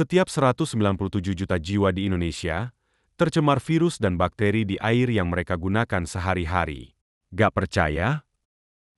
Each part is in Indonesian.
Setiap 197 juta jiwa di Indonesia, tercemar virus dan bakteri di air yang mereka gunakan sehari-hari. Gak percaya?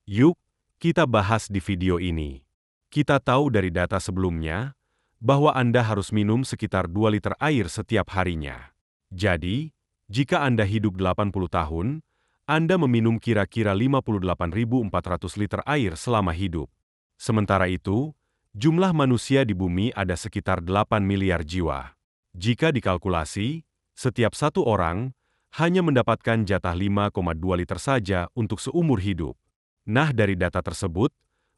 Yuk, kita bahas di video ini. Kita tahu dari data sebelumnya, bahwa Anda harus minum sekitar 2 liter air setiap harinya. Jadi, jika Anda hidup 80 tahun, Anda meminum kira-kira 58.400 liter air selama hidup. Sementara itu, jumlah manusia di bumi ada sekitar 8 miliar jiwa. Jika dikalkulasi, setiap satu orang hanya mendapatkan jatah 5,2 liter saja untuk seumur hidup. Nah, dari data tersebut,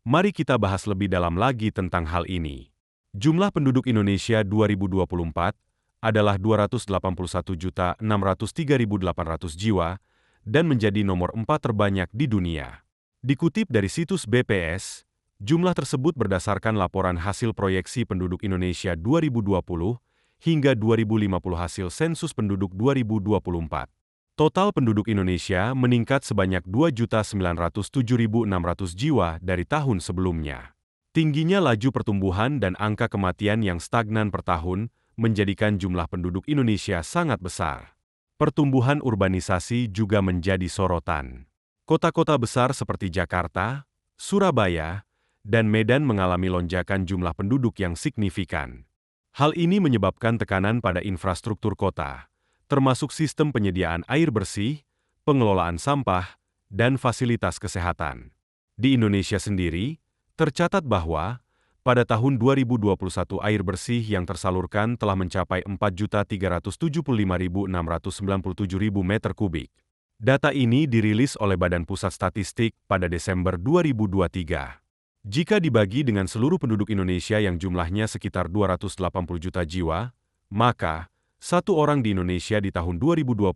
mari kita bahas lebih dalam lagi tentang hal ini. Jumlah penduduk Indonesia 2024 adalah 281.603.800 jiwa dan menjadi nomor 4 terbanyak di dunia. Dikutip dari situs BPS, jumlah tersebut berdasarkan laporan hasil proyeksi penduduk Indonesia 2020 hingga 2050 hasil sensus penduduk 2024. Total penduduk Indonesia meningkat sebanyak 2.907.600 jiwa dari tahun sebelumnya. Tingginya laju pertumbuhan dan angka kematian yang stagnan per tahun menjadikan jumlah penduduk Indonesia sangat besar. Pertumbuhan urbanisasi juga menjadi sorotan. Kota-kota besar seperti Jakarta, Surabaya, dan Medan mengalami lonjakan jumlah penduduk yang signifikan. Hal ini menyebabkan tekanan pada infrastruktur kota, termasuk sistem penyediaan air bersih, pengelolaan sampah, dan fasilitas kesehatan. Di Indonesia sendiri, tercatat bahwa pada tahun 2021 air bersih yang tersalurkan telah mencapai 4.375.697.000 meter kubik. Data ini dirilis oleh Badan Pusat Statistik pada Desember 2023. Jika dibagi dengan seluruh penduduk Indonesia yang jumlahnya sekitar 280 juta jiwa, maka satu orang di Indonesia di tahun 2021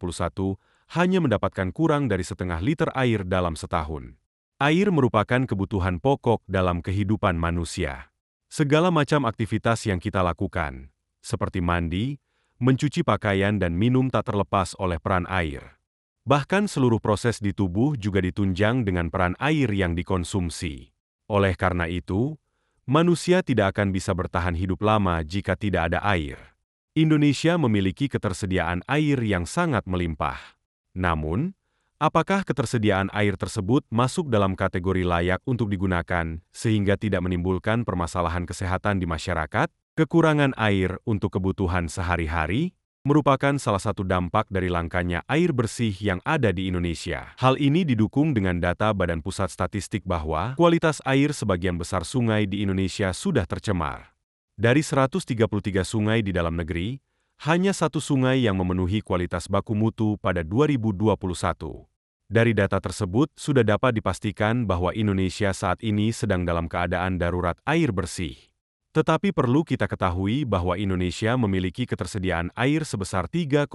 hanya mendapatkan kurang dari setengah liter air dalam setahun. Air merupakan kebutuhan pokok dalam kehidupan manusia. Segala macam aktivitas yang kita lakukan, seperti mandi, mencuci pakaian dan minum tak terlepas oleh peran air. Bahkan seluruh proses di tubuh juga ditunjang dengan peran air yang dikonsumsi. Oleh karena itu, manusia tidak akan bisa bertahan hidup lama jika tidak ada air. Indonesia memiliki ketersediaan air yang sangat melimpah. Namun, apakah ketersediaan air tersebut masuk dalam kategori layak untuk digunakan sehingga tidak menimbulkan permasalahan kesehatan di masyarakat? Kekurangan air untuk kebutuhan sehari-hari merupakan salah satu dampak dari langkanya air bersih yang ada di Indonesia. Hal ini didukung dengan data Badan Pusat Statistik bahwa kualitas air sebagian besar sungai di Indonesia sudah tercemar. Dari 133 sungai di dalam negeri, hanya satu sungai yang memenuhi kualitas baku mutu pada 2021. Dari data tersebut, sudah dapat dipastikan bahwa Indonesia saat ini sedang dalam keadaan darurat air bersih. Tetapi perlu kita ketahui bahwa Indonesia memiliki ketersediaan air sebesar 3,9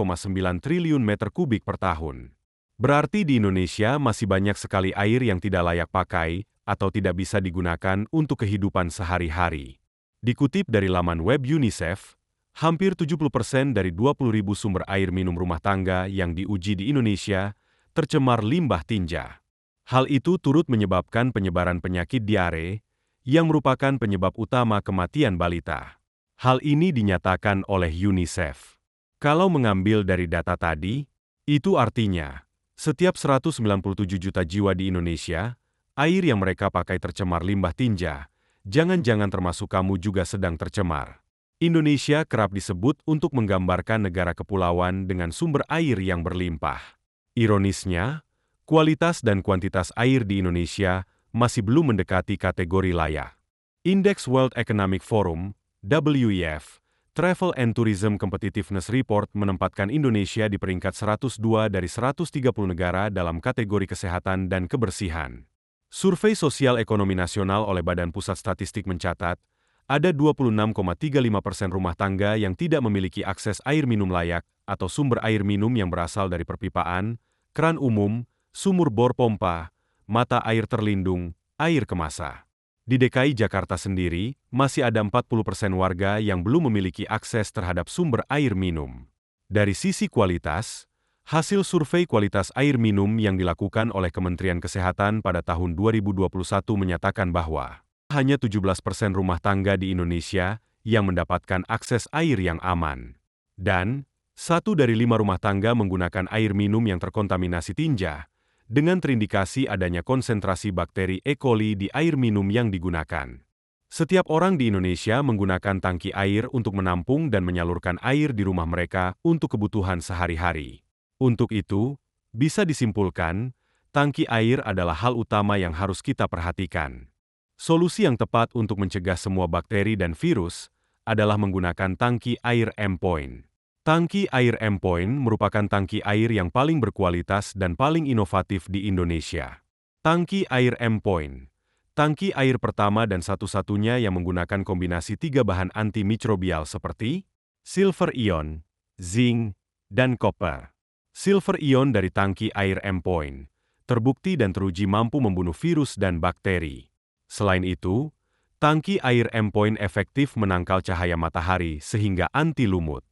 triliun meter kubik per tahun. Berarti di Indonesia masih banyak sekali air yang tidak layak pakai atau tidak bisa digunakan untuk kehidupan sehari-hari. Dikutip dari laman web UNICEF, hampir 70% dari 20.000 sumber air minum rumah tangga yang diuji di Indonesia tercemar limbah tinja. Hal itu turut menyebabkan penyebaran penyakit diare, yang merupakan penyebab utama kematian balita. Hal ini dinyatakan oleh UNICEF. Kalau mengambil dari data tadi, itu artinya, setiap 197 juta jiwa di Indonesia, air yang mereka pakai tercemar limbah tinja, jangan-jangan termasuk kamu juga sedang tercemar. Indonesia kerap disebut untuk menggambarkan negara kepulauan dengan sumber air yang berlimpah. Ironisnya, kualitas dan kuantitas air di Indonesia masih belum mendekati kategori layak. Indeks World Economic Forum, WEF, Travel and Tourism Competitiveness Report menempatkan Indonesia di peringkat 102 dari 130 negara dalam kategori kesehatan dan kebersihan. Survei Sosial Ekonomi Nasional oleh Badan Pusat Statistik mencatat, ada 26,35% rumah tangga yang tidak memiliki akses air minum layak atau sumber air minum yang berasal dari perpipaan, keran umum, sumur bor pompa, mata air terlindung, air kemasan. Di DKI Jakarta sendiri, masih ada 40% warga yang belum memiliki akses terhadap sumber air minum. Dari sisi kualitas, hasil survei kualitas air minum yang dilakukan oleh Kementerian Kesehatan pada tahun 2021 menyatakan bahwa hanya 17% rumah tangga di Indonesia yang mendapatkan akses air yang aman. Dan 1 dari 5 rumah tangga menggunakan air minum yang terkontaminasi tinja, dengan terindikasi adanya konsentrasi bakteri E. coli di air minum yang digunakan. Setiap orang di Indonesia menggunakan tangki air untuk menampung dan menyalurkan air di rumah mereka untuk kebutuhan sehari-hari. Untuk itu, bisa disimpulkan, tangki air adalah hal utama yang harus kita perhatikan. Solusi yang tepat untuk mencegah semua bakteri dan virus adalah menggunakan tangki air M-Point. Tangki air M-Point merupakan tangki air yang paling berkualitas dan paling inovatif di Indonesia. Tangki air M-Point, tangki air pertama dan satu-satunya yang menggunakan kombinasi 3 bahan antimikrobial seperti silver ion, zinc, dan copper. Silver ion dari tangki air M-Point terbukti dan teruji mampu membunuh virus dan bakteri. Selain itu, tangki air M-Point efektif menangkal cahaya matahari sehingga anti lumut.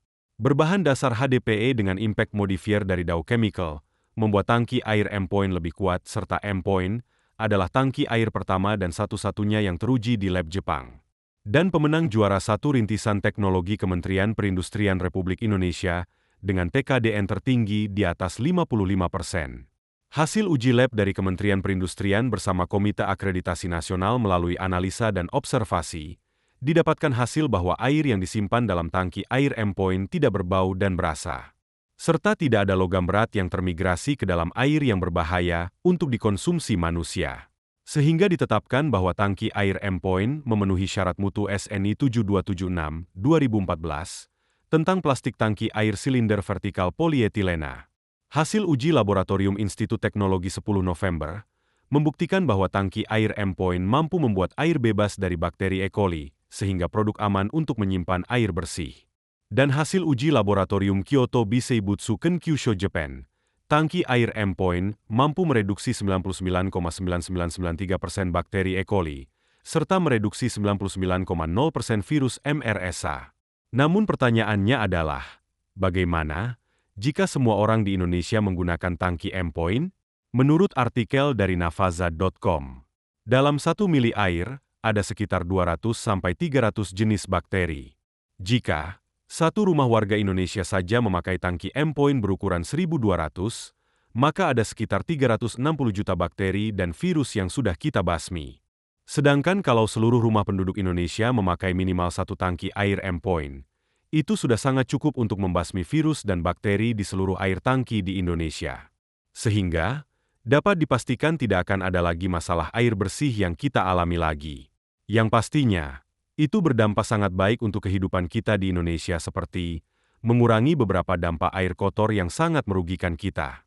Berbahan dasar HDPE dengan impact modifier dari Dow Chemical, membuat tangki air M-Point lebih kuat serta M-Point adalah tangki air pertama dan satu-satunya yang teruji di lab Jepang. Dan pemenang juara 1 rintisan teknologi Kementerian Perindustrian Republik Indonesia dengan TKDN tertinggi di atas 55%. Hasil uji lab dari Kementerian Perindustrian bersama Komite Akreditasi Nasional melalui analisa dan observasi, didapatkan hasil bahwa air yang disimpan dalam tangki air M-Point tidak berbau dan berasa. Serta tidak ada logam berat yang termigrasi ke dalam air yang berbahaya untuk dikonsumsi manusia. Sehingga ditetapkan bahwa tangki air M-Point memenuhi syarat mutu SNI 7276/2014 tentang plastik tangki air silinder vertikal polietilena. Hasil uji laboratorium Institut Teknologi 10 November membuktikan bahwa tangki air M-Point mampu membuat air bebas dari bakteri E. coli, sehingga produk aman untuk menyimpan air bersih. Dan hasil uji laboratorium Kyoto Bisei Butsu Kenkyusho Japan, tangki air M-Point mampu mereduksi 99,9993% bakteri E. coli, serta mereduksi 99,0% virus MRSA. Namun pertanyaannya adalah, bagaimana jika semua orang di Indonesia menggunakan tangki M-Point? Menurut artikel dari Nafaza.com, dalam 1 mili air, ada sekitar 200-300 jenis bakteri. Jika satu rumah warga Indonesia saja memakai tangki M-Point berukuran 1.200, maka ada sekitar 360 juta bakteri dan virus yang sudah kita basmi. Sedangkan kalau seluruh rumah penduduk Indonesia memakai minimal 1 tangki air M-Point, itu sudah sangat cukup untuk membasmi virus dan bakteri di seluruh air tangki di Indonesia. Sehingga, dapat dipastikan tidak akan ada lagi masalah air bersih yang kita alami lagi. Yang pastinya, itu berdampak sangat baik untuk kehidupan kita di Indonesia seperti mengurangi beberapa dampak air kotor yang sangat merugikan kita.